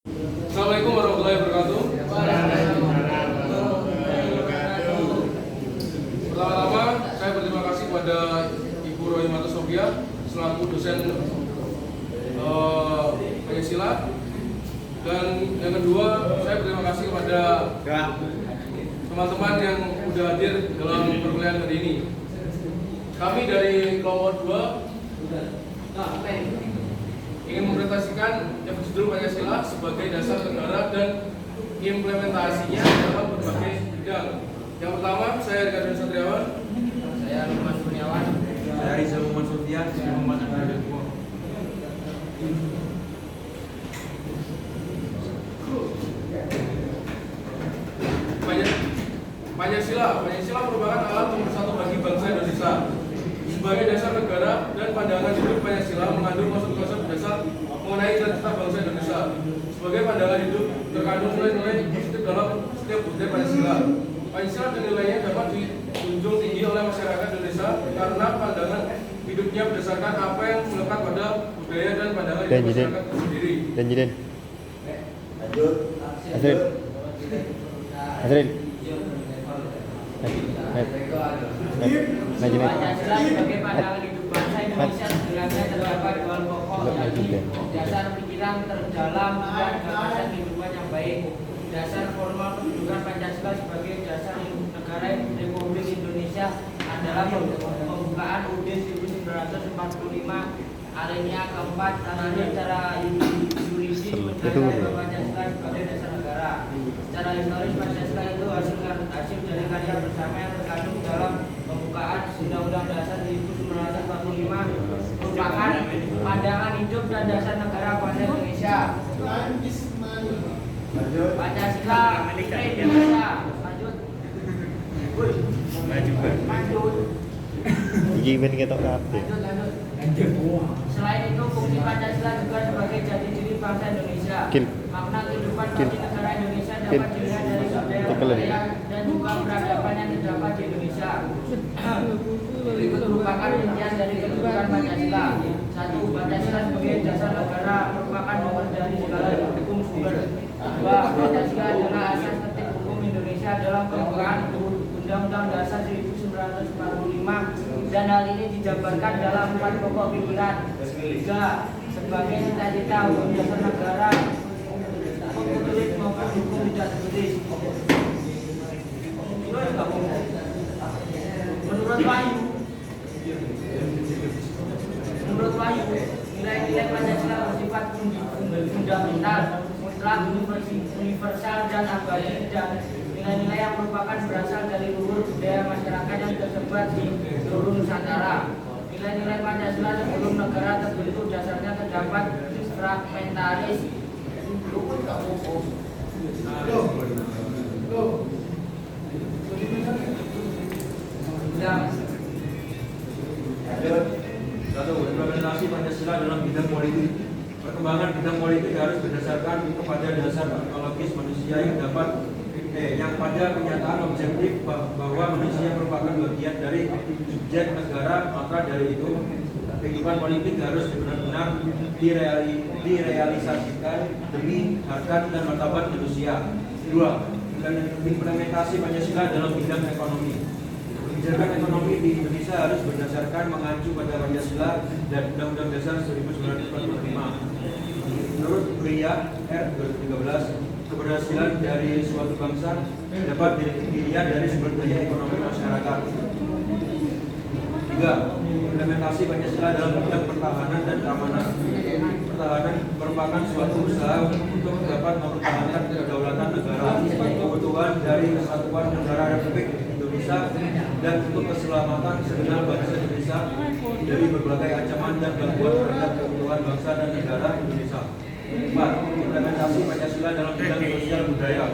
Assalamualaikum warahmatullahi wabarakatuh. Pertama-tama saya berterima kasih kepada Ibu Rohimah Sofia selaku dosen Pancasila, dan yang kedua saya berterima kasih kepada teman-teman yang sudah hadir dalam perkuliahan hari ini. Kami dari kelompok 2 ingin mempresentasikan yang berjudul Pancasila sebagai dasar negara dan implementasinya dalam berbagai bidang. Yang pertama, saya Ricardo Satriawan. Saya Lumas Kurniawan. Saya Rizal Muhammad Sofian. Saya Muhammad Abdul. Pancasila merupakan alat pemersatu bagi bangsa Indonesia. Sebagai dasar negara dan pandangan hidup, Pancasila mengandung konsep-konsep dasar mengenai cita-cita bangsa Indonesia. Sebagai pandangan hidup, terkandung nilai-nilai positif dalam setiap budaya Pancasila. Pancasila dan nilainya dapat dijunjung tinggi oleh masyarakat Indonesia karena pandangan hidupnya berdasarkan apa yang melekat pada budaya dan pandangan hidup masyarakat itu sendiri. Lanjut. Azril. Pancasila sebagai pandangan hidup bangsa Indonesia setidaknya terdapat dua pokok, yaitu dasar pikiran terdalam dan gagasan kehidupan yang baik. Dasar formal kedudukan Pancasila sebagai dasar negara Republik Indonesia adalah pembukaan UUD 1945 alinea keempat tanda cara yuridis menetapkan Pancasila sebagai dasar negara. Secara historis, Pancasila itu hasil dari karya bersama yang terkandung dalam pembukaan Undang-Undang Dasar 1945 merupakan pandangan hidup dan dasar negara bangsa Indonesia. Pancasila Indonesia. Lanjut. Iki ben ketok kabeh. Selain itu, fungsi Pancasila juga sebagai jati diri bangsa Indonesia. Makna kehidupan bagi negara Indonesia dapat dilihat dari budaya dan juga peradaban yang terdapat di Indonesia. Berikut merupakan rincian dari kedudukan Pancasila. 1. Pancasila sebagai dasar negara merupakan nomor dari segala hukum sumber. 2. Pancasila adalah asas tertib hukum Indonesia dalam pembukaan Undang-Undang Dasar 1945 dan hal ini dijabarkan dalam 4 pokok pikiran. 3. Sebagai cita-cita hukum dasar negara tertulis maupun hukum tidak tertulis. Menurut Wahyu, nilai-nilai Pancasila bersifat fundamental, mutlak, universal dan abadi, dan nilai-nilai yang merupakan berasal dari luhur budaya masyarakat yang tersebar di seluruh Nusantara. Nilai-nilai Pancasila sebelum negara terbentuk dasarnya terdapat fragmentaris. Satu, implementasi Pancasila dalam bidang politik. Perkembangan bidang politik harus berdasarkan kepada dasar ontologis manusia yang pada kenyataan objektif bahwa manusia merupakan bagian dari subjek negara, maka dari itu kehidupan politik harus benar-benar direalisasikan demi harkat dan martabat manusia. 2. Implementasi Pancasila dalam bidang ekonomi. Kebijakan ekonomi di Indonesia harus berdasarkan mengacu pada Pancasila dan Undang-Undang Dasar 1945. Menurut Buya R. 2013, keberhasilan dari suatu bangsa dapat dilihat dari sumber daya ekonomi masyarakat. 3. Implementasi Pancasila dalam bidang pertahanan dan keamanan. Pertahanan merupakan suatu usaha untuk dapat mempertahankan kedaulatan negara, keutuhan dari kesatuan negara Republik Indonesia, dan untuk keselamatan segenap bangsa Indonesia dari berbagai ancaman dan gangguan terhadap keutuhan bangsa dan negara Indonesia. 4. Implementasi Pancasila dalam bidang sosial budaya.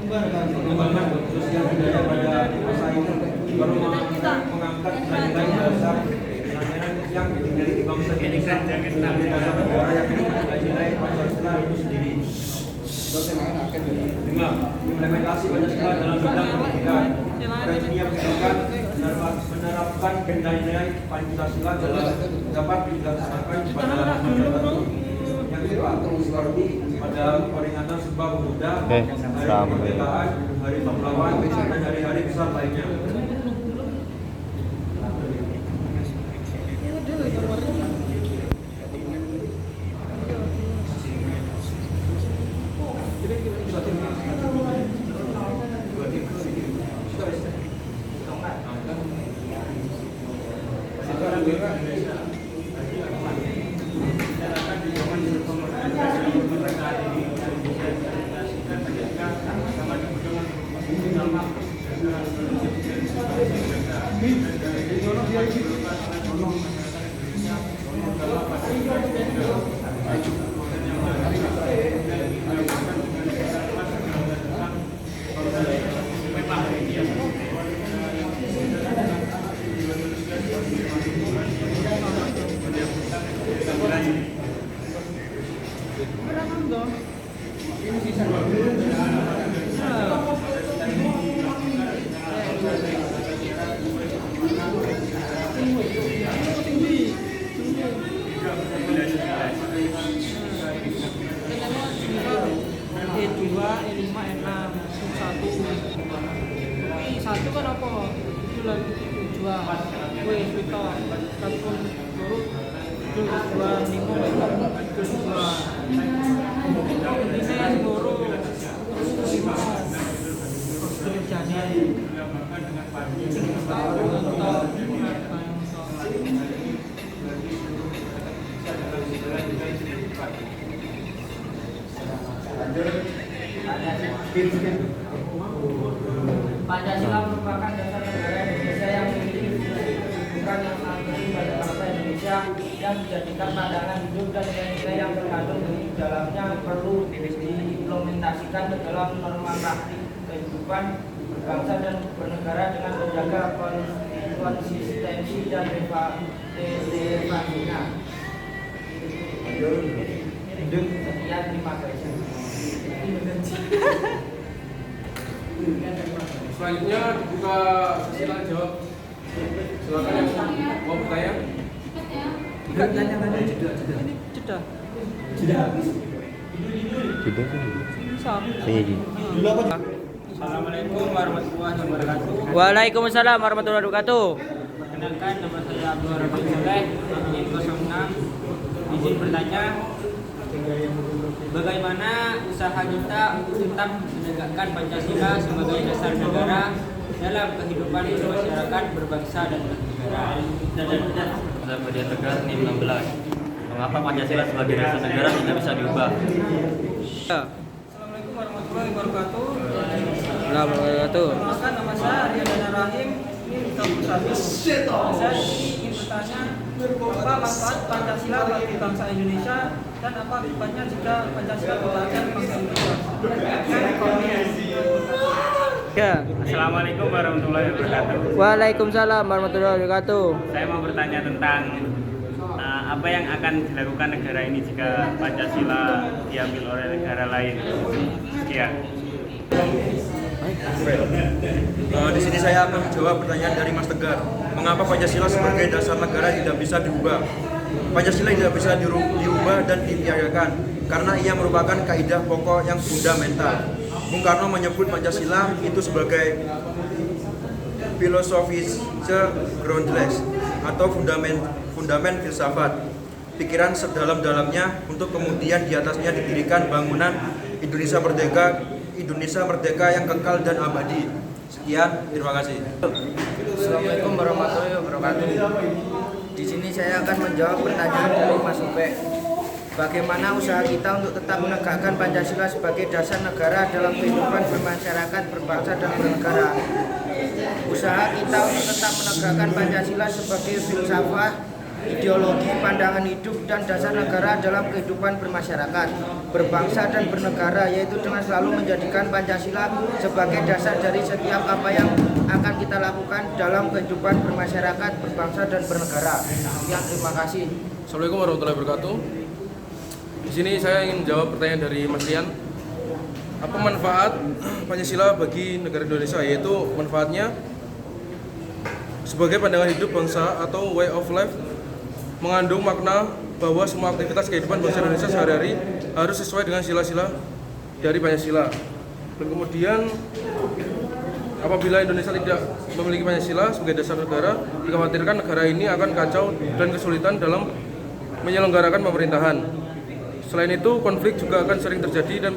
Pengembangan sosial budaya pada masa ini baru mengangkat nilai-nilai dasar yang dimiliki bangsa Indonesia sebagai dasar negara yang nilai Pancasila itu sendiri. 5. Implementasi Pancasila dalam bidang pendidikan. Dunia pendidikan menerapkan nilai-nilai Pancasila dapat dilaksanakan pada masa tertentu. Yang kedua, seperti pada peringatan Sumpah Pemuda, Oke, Hari sama. Kemerdekaan, Hari Pahlawan, dan hari-hari besar lainnya. E2, E5, E6, satu. Satu kan apa? Itu lagi tujuan. Wes kita takon loro tujuan 5 itu tujuan. Ini loro. Kerjanya. Pancasila merupakan dasar negara Indonesia yang memiliki bukan yang sangat penting bagi bangsa Indonesia yang dijadikan pandangan hidup dan nilai-nilai yang terkandung di dalamnya perlu diimplementasikan ke dalam norma praktik kehidupan berbangsa dan bernegara dengan menjaga konsistensi dan relevansinya. Sekian, terima kasih. Selanjutnya dibuka silakan jawab. Silakan yang mau bertanya. Jeda. Tidak kan? Sama. Iya. Assalamualaikum warahmatullahi wabarakatuh. Waalaikumsalam warahmatullahi wabarakatuh. Perkenalkan, nama saya Abdul Rahman Soleh, NIM 06. Izin bertanya, bagaimana usaha kita untuk tetap menegakkan Pancasila sebagai dasar negara dalam kehidupan masyarakat berbangsa dan bernegara? Saya Badian Tegar NIM 16. Mengapa Pancasila sebagai dasar negara tidak bisa diubah? Assalamualaikum warahmatullahi wabarakatuh. Wabarakatuh. Perkenalkan, nama saya Arya Rahim, NIM 31. Saya ingin bertanya, apa manfaat Pancasila bagi bangsa Indonesia dan apa akibatnya jika Pancasila dibatalkan bangsa Indonesia? Ya. Assalamualaikum warahmatullahi wabarakatuh. Waalaikumsalam warahmatullahi wabarakatuh. Saya mau bertanya tentang apa yang akan dilakukan negara ini jika Pancasila diambil oleh negara lain. Sekian. Di sini saya akan menjawab pertanyaan dari Mas Tegar. Mengapa Pancasila sebagai dasar negara tidak bisa diubah? Pancasila tidak bisa diubah dan ditiadakan karena ia merupakan kaidah pokok yang fundamental. Bung Karno menyebut Pancasila itu sebagai filosofis groundless atau fundamen filsafat, pikiran sedalam-dalamnya untuk kemudian di atasnya didirikan bangunan Indonesia merdeka yang kekal dan abadi. Sekian, terima kasih. Assalamualaikum warahmatullahi wabarakatuh. Di sini saya akan menjawab pertanyaan dari Mas Ube. Bagaimana usaha kita untuk tetap menegakkan Pancasila sebagai dasar negara dalam kehidupan bermasyarakat, berbangsa dan bernegara? Usaha kita untuk tetap menegakkan Pancasila sebagai filsafat, ideologi, pandangan hidup dan dasar negara dalam kehidupan bermasyarakat, berbangsa dan bernegara, yaitu dengan selalu menjadikan Pancasila sebagai dasar dari setiap apa yang akan kita lakukan dalam kehidupan bermasyarakat, berbangsa dan bernegara. Sekian, terima kasih. Assalamualaikum warahmatullahi wabarakatuh. Di sini saya ingin menjawab pertanyaan dari Mas Rian. Apa manfaat Pancasila bagi negara Indonesia? Yaitu manfaatnya sebagai pandangan hidup bangsa atau way of life mengandung makna bahwa semua aktivitas kehidupan bangsa Indonesia sehari-hari harus sesuai dengan sila-sila dari Pancasila. Dan kemudian apabila Indonesia tidak memiliki Pancasila sebagai dasar negara, dikhawatirkan negara ini akan kacau dan kesulitan dalam menyelenggarakan pemerintahan. Selain itu, konflik juga akan sering terjadi dan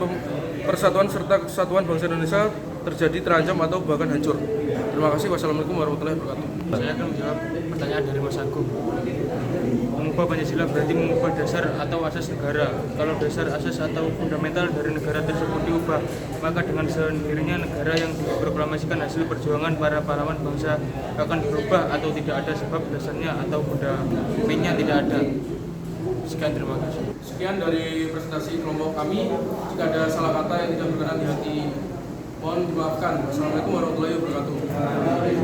persatuan serta kesatuan bangsa Indonesia terjadi terancam atau bahkan hancur. Terima kasih. Wassalamualaikum warahmatullahi wabarakatuh. Saya akan menjawab pertanyaan dari Mas Agung. Mengubah Pancasila berarti mengubah dasar atau asas negara. Kalau dasar, asas atau fundamental dari negara tersebut diubah, maka dengan sendirinya negara yang diproklamasikan hasil perjuangan para pahlawan bangsa akan berubah atau tidak ada sebab dasarnya atau fundamennya tidak ada. Sekian, terima kasih. Sekian dari presentasi kelompok kami. Jika ada salah kata yang tidak berkenan di hati, mohon dimaafkan. Wassalamualaikum warahmatullahi wabarakatuh.